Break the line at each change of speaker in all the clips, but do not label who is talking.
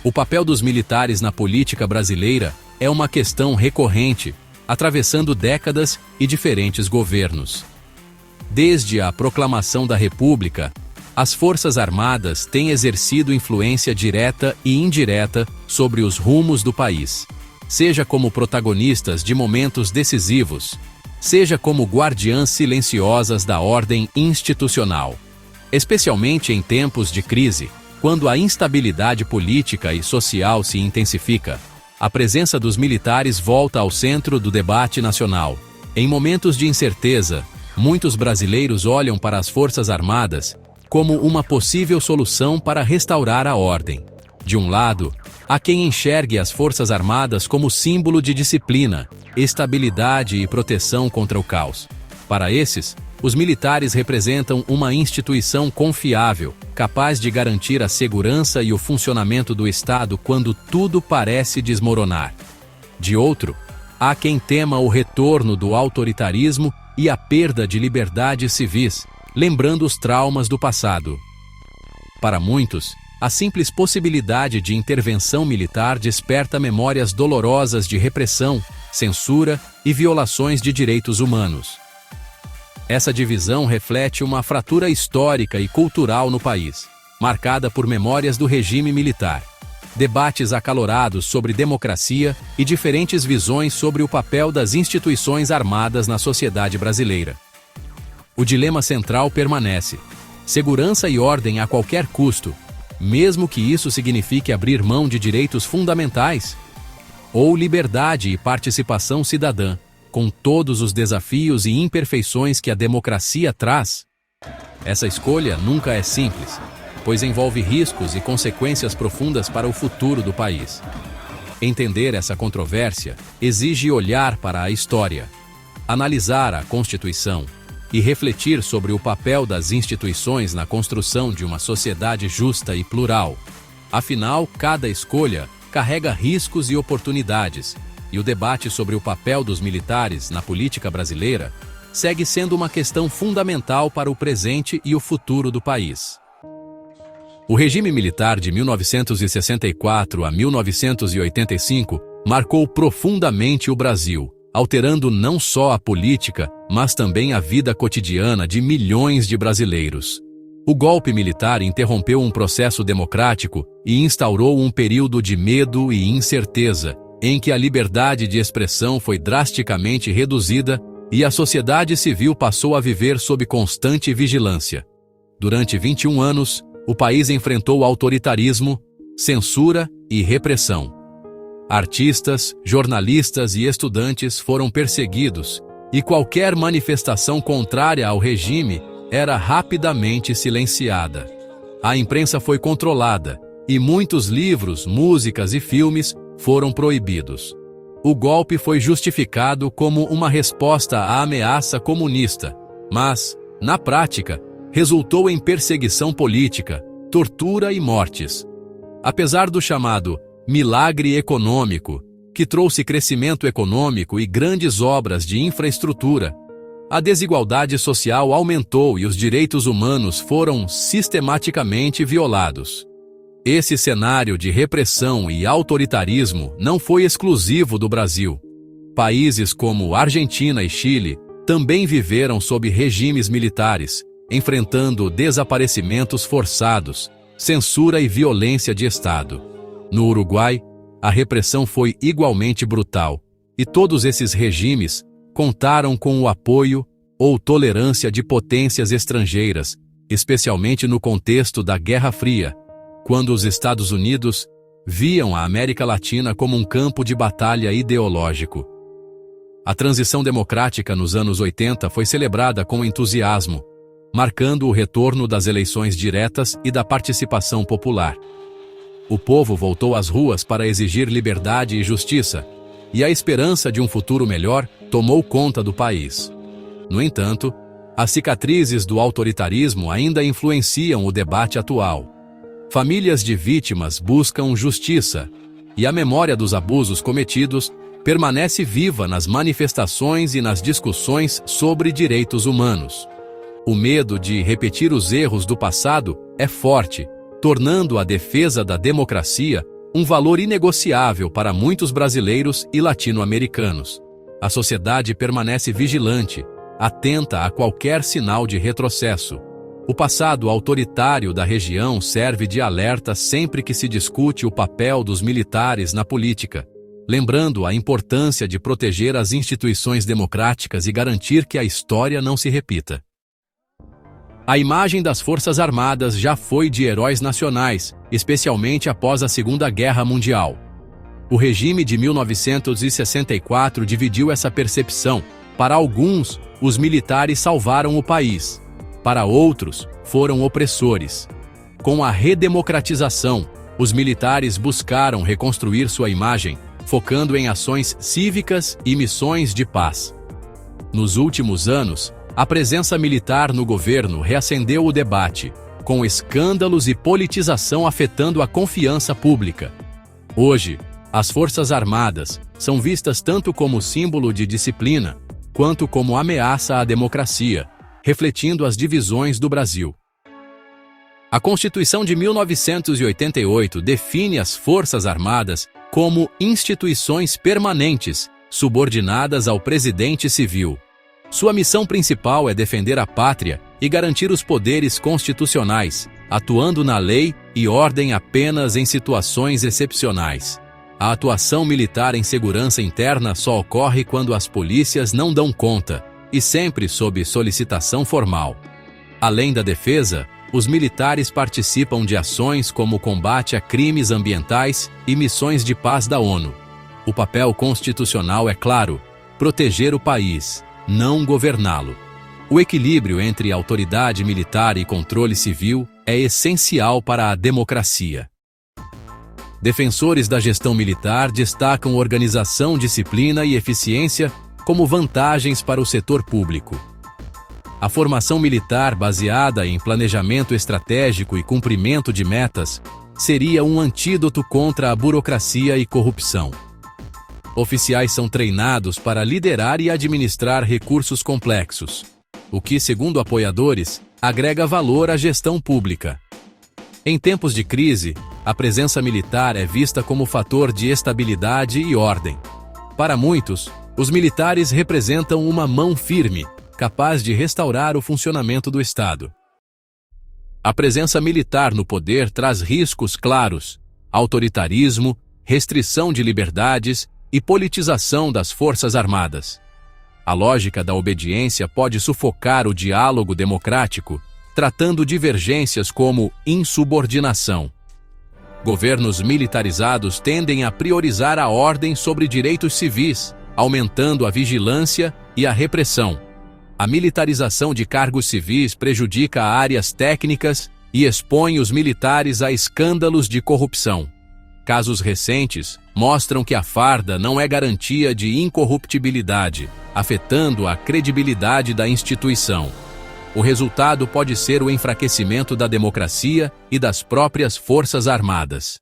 O papel dos militares na política brasileira é uma questão recorrente, atravessando décadas e diferentes governos. Desde a proclamação da República, as Forças Armadas têm exercido influência direta e indireta sobre os rumos do país, seja como protagonistas de momentos decisivos, seja como guardiãs silenciosas da ordem institucional. Especialmente em tempos de crise, quando a instabilidade política e social se intensifica, a presença dos militares volta ao centro do debate nacional. Em momentos de incerteza, muitos brasileiros olham para as Forças Armadas como uma possível solução para restaurar a ordem. De um lado, há quem enxergue as Forças Armadas como símbolo de disciplina, estabilidade e proteção contra o caos. Para esses, os militares representam uma instituição confiável, capaz de garantir a segurança e o funcionamento do Estado quando tudo parece desmoronar. De outro, há quem tema o retorno do autoritarismo e a perda de liberdades civis, lembrando os traumas do passado. Para muitos, a simples possibilidade de intervenção militar desperta memórias dolorosas de repressão, censura e violações de direitos humanos. Essa divisão reflete uma fratura histórica e cultural no país, marcada por memórias do regime militar, debates acalorados sobre democracia e diferentes visões sobre o papel das instituições armadas na sociedade brasileira. O dilema central permanece: segurança e ordem a qualquer custo, mesmo que isso signifique abrir mão de direitos fundamentais, ou liberdade e participação cidadã, com todos os desafios e imperfeições que a democracia traz? Essa escolha nunca é simples, pois envolve riscos e consequências profundas para o futuro do país. Entender essa controvérsia exige olhar para a história, analisar a Constituição e refletir sobre o papel das instituições na construção de uma sociedade justa e plural. Afinal, cada escolha carrega riscos e oportunidades, e o debate sobre o papel dos militares na política brasileira segue sendo uma questão fundamental para o presente e o futuro do país. O regime militar de 1964 a 1985 marcou profundamente o Brasil, alterando não só a política, mas também a vida cotidiana de milhões de brasileiros. O golpe militar interrompeu um processo democrático e instaurou um período de medo e incerteza, em que a liberdade de expressão foi drasticamente reduzida e a sociedade civil passou a viver sob constante vigilância. Durante 21 anos, o país enfrentou autoritarismo, censura e repressão. Artistas, jornalistas e estudantes foram perseguidos, e qualquer manifestação contrária ao regime era rapidamente silenciada. A imprensa foi controlada, e muitos livros, músicas e filmes foram proibidos. O golpe foi justificado como uma resposta à ameaça comunista, mas, na prática, resultou em perseguição política, tortura e mortes. Apesar do chamado milagre econômico, que trouxe crescimento econômico e grandes obras de infraestrutura, a desigualdade social aumentou e os direitos humanos foram sistematicamente violados. Esse cenário de repressão e autoritarismo não foi exclusivo do Brasil. Países como Argentina e Chile também viveram sob regimes militares, enfrentando desaparecimentos forçados, censura e violência de Estado. No Uruguai, a repressão foi igualmente brutal, e todos esses regimes contaram com o apoio ou tolerância de potências estrangeiras, especialmente no contexto da Guerra Fria, quando os Estados Unidos viam a América Latina como um campo de batalha ideológico. A transição democrática nos anos 80 foi celebrada com entusiasmo, marcando o retorno das eleições diretas e da participação popular. O povo voltou às ruas para exigir liberdade e justiça, e a esperança de um futuro melhor tomou conta do país. No entanto, as cicatrizes do autoritarismo ainda influenciam o debate atual. Famílias de vítimas buscam justiça, e a memória dos abusos cometidos permanece viva nas manifestações e nas discussões sobre direitos humanos. O medo de repetir os erros do passado é forte, tornando a defesa da democracia um valor inegociável para muitos brasileiros e latino-americanos. A sociedade permanece vigilante, atenta a qualquer sinal de retrocesso. O passado autoritário da região serve de alerta sempre que se discute o papel dos militares na política, lembrando a importância de proteger as instituições democráticas e garantir que a história não se repita. A imagem das Forças Armadas já foi de heróis nacionais, especialmente após a Segunda Guerra Mundial. O regime de 1964 dividiu essa percepção. Para alguns, os militares salvaram o país. Para outros, foram opressores. Com a redemocratização, os militares buscaram reconstruir sua imagem, focando em ações cívicas e missões de paz. Nos últimos anos, a presença militar no governo reacendeu o debate, com escândalos e politização afetando a confiança pública. Hoje, as Forças Armadas são vistas tanto como símbolo de disciplina, quanto como ameaça à democracia, refletindo as divisões do Brasil. A Constituição de 1988 define as Forças Armadas como instituições permanentes, subordinadas ao presidente civil. Sua missão principal é defender a pátria e garantir os poderes constitucionais, atuando na lei e ordem apenas em situações excepcionais. A atuação militar em segurança interna só ocorre quando as polícias não dão conta, e sempre sob solicitação formal. Além da defesa, os militares participam de ações como o combate a crimes ambientais e missões de paz da ONU. O papel constitucional é claro: proteger o país, não governá-lo. O equilíbrio entre autoridade militar e controle civil é essencial para a democracia. Defensores da gestão militar destacam organização, disciplina e eficiência como vantagens para o setor público. A formação militar baseada em planejamento estratégico e cumprimento de metas seria um antídoto contra a burocracia e corrupção. Oficiais são treinados para liderar e administrar recursos complexos, o que, segundo apoiadores, agrega valor à gestão pública. Em tempos de crise, a presença militar é vista como fator de estabilidade e ordem. Para muitos, os militares representam uma mão firme, capaz de restaurar o funcionamento do Estado. A presença militar no poder traz riscos claros: autoritarismo, restrição de liberdades e politização das Forças Armadas. A lógica da obediência pode sufocar o diálogo democrático, tratando divergências como insubordinação. Governos militarizados tendem a priorizar a ordem sobre direitos civis, aumentando a vigilância e a repressão. A militarização de cargos civis prejudica áreas técnicas e expõe os militares a escândalos de corrupção. Casos recentes mostram que a farda não é garantia de incorruptibilidade, afetando a credibilidade da instituição. O resultado pode ser o enfraquecimento da democracia e das próprias Forças Armadas.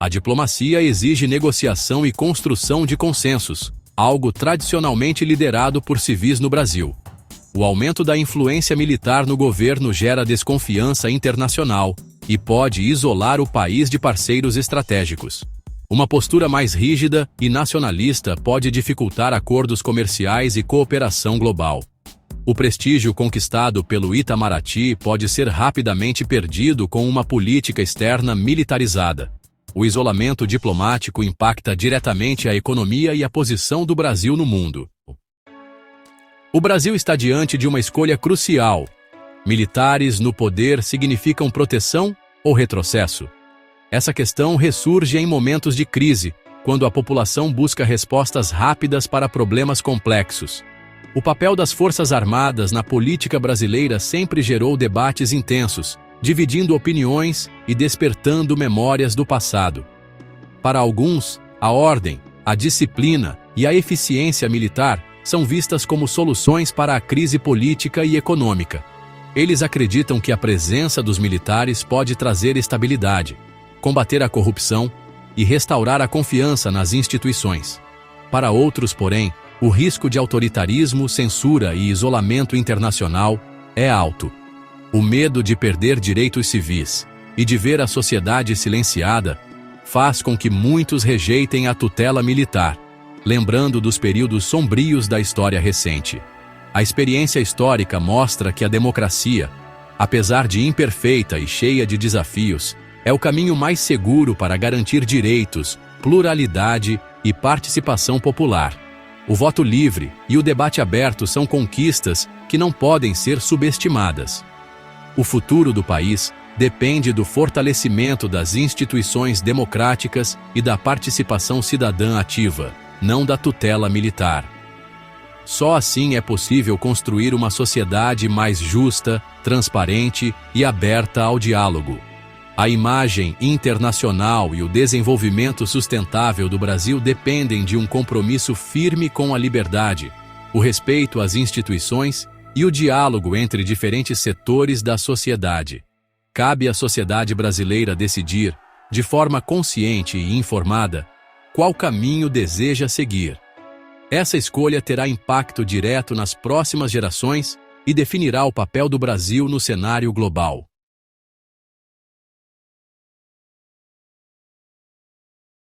A diplomacia exige negociação e construção de consensos, algo tradicionalmente liderado por civis no Brasil. O aumento da influência militar no governo gera desconfiança internacional e pode isolar o país de parceiros estratégicos. Uma postura mais rígida e nacionalista pode dificultar acordos comerciais e cooperação global. O prestígio conquistado pelo Itamaraty pode ser rapidamente perdido com uma política externa militarizada. O isolamento diplomático impacta diretamente a economia e a posição do Brasil no mundo. O Brasil está diante de uma escolha crucial. Militares no poder significam proteção ou retrocesso? Essa questão ressurge em momentos de crise, quando a população busca respostas rápidas para problemas complexos. O papel das Forças Armadas na política brasileira sempre gerou debates intensos, dividindo opiniões e despertando memórias do passado. Para alguns, a ordem, a disciplina e a eficiência militar são vistas como soluções para a crise política e econômica. Eles acreditam que a presença dos militares pode trazer estabilidade, combater a corrupção e restaurar a confiança nas instituições. Para outros, porém, o risco de autoritarismo, censura e isolamento internacional é alto. O medo de perder direitos civis e de ver a sociedade silenciada faz com que muitos rejeitem a tutela militar, lembrando dos períodos sombrios da história recente. A experiência histórica mostra que a democracia, apesar de imperfeita e cheia de desafios, é o caminho mais seguro para garantir direitos, pluralidade e participação popular. O voto livre e o debate aberto são conquistas que não podem ser subestimadas. O futuro do país depende do fortalecimento das instituições democráticas e da participação cidadã ativa, não da tutela militar. Só assim é possível construir uma sociedade mais justa, transparente e aberta ao diálogo. A imagem internacional e o desenvolvimento sustentável do Brasil dependem de um compromisso firme com a liberdade, o respeito às instituições e o diálogo entre diferentes setores da sociedade. Cabe à sociedade brasileira decidir, de forma consciente e informada, qual caminho deseja seguir. Essa escolha terá impacto direto nas próximas gerações e definirá o papel do Brasil no cenário global.